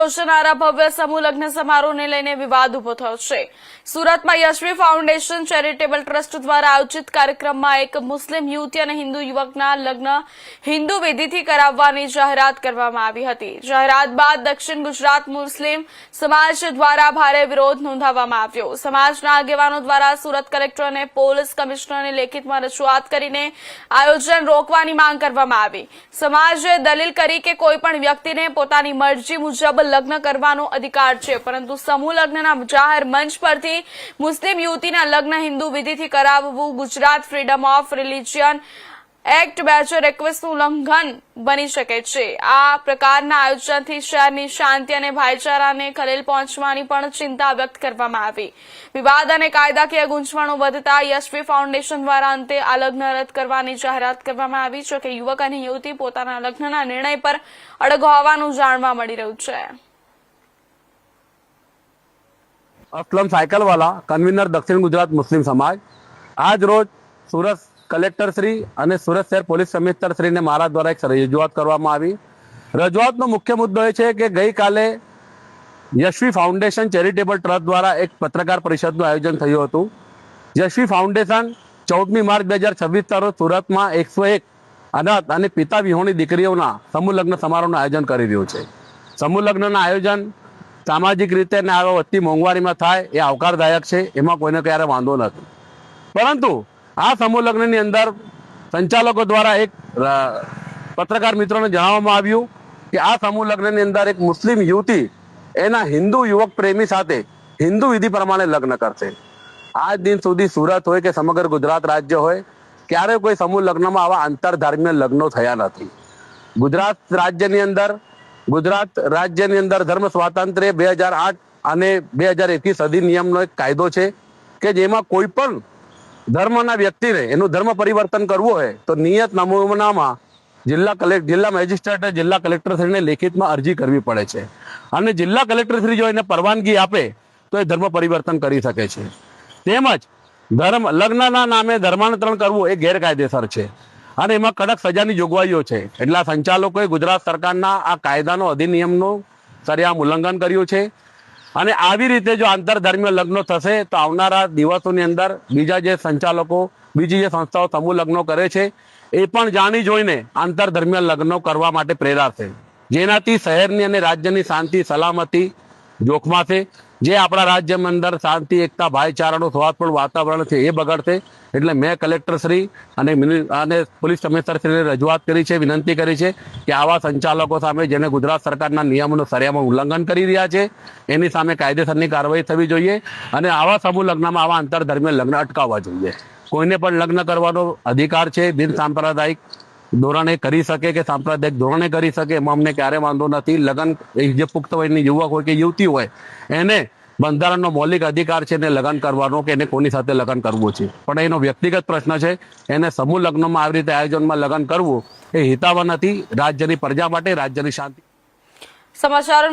યોજાનારા ભવ્ય સમૂહ લગ્ન સમારોહને લઈને વિવાદ ઉભો થયો છે। સુરતમાં યશવી ફાઉન્ડેશન ચેરિટેબલ ટ્રસ્ટ દ્વારા આયોજિત કાર્યક્રમમાં એક મુસ્લિમ યુવતી અને હિન્દુ યુવકના લગ્ન હિન્દુ વિધિથી કરાવવાની જાહેરાત કરવામાં આવી હતી। જાહેરાત બાદ દક્ષિણ ગુજરાત મુસ્લિમ સમાજ દ્વારા ભારે વિરોધ નોંધાવવામાં આવ્યો। સમાજના આગેવાનો દ્વારા સુરત કલેક્ટર અને પોલીસ કમિશનરને લેખિતમાં રજૂઆત કરીને આયોજન રોકવાની માંગ કરવામાં આવી। સમાજે દલીલ કરી કે કોઈપણ વ્યક્તિને પોતાની મરજી મુજબ લગ્ન કરવાનો અધિકાર છે, પરંતુ સમૂહ લગ્નના જાહેર મંચ પરથી મુસ્લિમ યુવતીના લગ્ન હિન્દુ વિધિથી કરાવવું Gujarat freedom of religion act 2021નું ઉલ્લંઘન બની શકે છે। આ પ્રકારના આયોજનથી શહેરની શાંતિ અને ભાઈચારાને ખલેલ પહોંચવાની પણ ચિંતા વ્યક્ત કરવામાં આવી। વિવાદ અને કાયદાકીય ગૂંચવણો વધતા યશવી ફાઉન્ડેશન દ્વારા અંતે આ લગ્ન રદ કરવાની જાહેરાત કરવામાં આવી, જો કે યુવક અને યુવતી પોતાના લગ્નના નિર્ણય પર અડગ હોવાનું જાણવા મળી રહ્યું છે। असलम साइकिल वाला कन्वीनर दक्षिण गुजरात मुस्लिम समाज आज रोज सूरत कलेक्टर श्री અને સુરત શહેર પોલીસ કમિશનર શ્રીને મારા દ્વારા એક રજૂઆત કરવામાં આવી। રજૂઆતનો મુખ્ય મુદ્દો એ છે કે ગઈકાલે યશવી ફાઉન્ડેશન ચેરિટેબલ ટ્રસ્ટ દ્વારા એક પત્રકાર પરિષદનું આયોજન થયું હતું। યશવી ફાઉન્ડેશન 14મી માર્ચ 2026 રોજ સુરતમાં 101 અનાથ અને પિતા વિહોણી દીકરીઓના સમૂહ લગ્ન સમારોહનું આયોજન કરી રહ્યું છે। સમૂહ લગ્નના આયોજન સામાજિક રીતે અને આ વધતી મોંઘવારીમાં થાય એ આવકારદાયક છે, એમાં કોઈને ક્યારે વાંધો નથી, પરંતુ આ સમૂહ લગ્નની અંદર સંચાલકો દ્વારા એક પત્રકાર મિત્રોને જણાવવામાં આવ્યું કે આ સમૂહ લગ્નની અંદર એક મુસ્લિમ યુવતી એના હિન્દુ યુવક પ્રેમી સાથે હિન્દુ વિધિ પ્રમાણે લગ્ન કરશે। આજ દિન સુધી સુરત હોય કે સમગ્ર ગુજરાત રાજ્ય હોય, ક્યારે કોઈ સમૂહ લગ્નમાં આવા આંતરધાર્મિક લગ્નો થયા નથી। ગુજરાત રાજ્યની અંદર ધર્મ સ્વાતંત્ર્ય 2008 અને 2021 અધિનિયમનો એક કાયદો છે કે જેમાં કોઈ પણ ધર્મના વ્યક્તિને એનું ધર્મ પરિવર્તન કરવું હોય તો નિયત નમૂનામાં જિલ્લા મેજિસ્ટ્રેટે જિલ્લા કલેક્ટરશ્રીને લેખિતમાં અરજી કરવી પડે છે, અને જિલ્લા કલેક્ટરશ્રી જો એને પરવાનગી આપે તો એ ધર્મ પરિવર્તન કરી શકે છે। તેમજ લગ્નના નામે ધર્માંતરણ કરવું એ ગેરકાયદેસર છે અને એમાં કડક સજાની જોગવાઈઓ છે। એટલા સંચાલકોએ ગુજરાત સરકારના આ કાયદાનો અધિનિયમનું સરેઆમ ઉલ્લંઘન કર્યું છે, અને આવી રીતે જો આંતરધર્મીય લગ્નો થશે તો આવનારા દિવસોની અંદર બીજા જે સંચાલકો બીજી જે સંસ્થાઓ સમૂહ લગ્નો કરે છે એ પણ જાણી જોઈને આંતરધર્મીય લગ્નો કરવા માટે પ્રેરાશે, જેનાથી શહેરની અને રાજ્યની શાંતિ સલામતી જોખમાશે। જે આપણા રાજ્યમાં અંદર શાંતિ એકતા ભાઈચારાનું સ્વાદપૂર્ણ વાતાવરણ છે એ બગડશે। એટલે મેં કલેક્ટરશ્રી અને પોલીસ કમિશનરશ્રીને રજૂઆત કરી છે, વિનંતી કરી છે કે આવા સંચાલકો સામે જેને ગુજરાત સરકારના નિયમોનું સરેઆમ ઉલ્લંઘન કરી રહ્યા છે એની સામે કાયદેસરની કાર્યવાહી થવી જોઈએ, અને આવા સમૂહ લગ્નમાં આવા આંતરધર્મીય લગ્ન અટકાવવા જોઈએ। કોઈને પણ લગ્ન કરવાનો અધિકાર છે, બિન સાંપ્રદાયિક ધોરણે કરી શકે કે સાંપ્રદાયિક ધોરણે કરી શકે, એમાં અમને ક્યારે વાંધો નથી। લગ્ન જે પુખ્ત વયની યુવક હોય કે યુવતી હોય એને બંધારણનો મૌલિક અધિકાર છે એને લગ્ન કરવાનો કે એને કોની સાથે લગ્ન કરવું છે, પણ એનો વ્યક્તિગત પ્રશ્ન છે। એને સમૂહ લગ્નમાં આવી રીતે આયોજનમાં લગ્ન કરવું એ હિતાવહ નથી રાજ્યની પ્રજા માટે, રાજ્યની શાંતિ। સમાચાર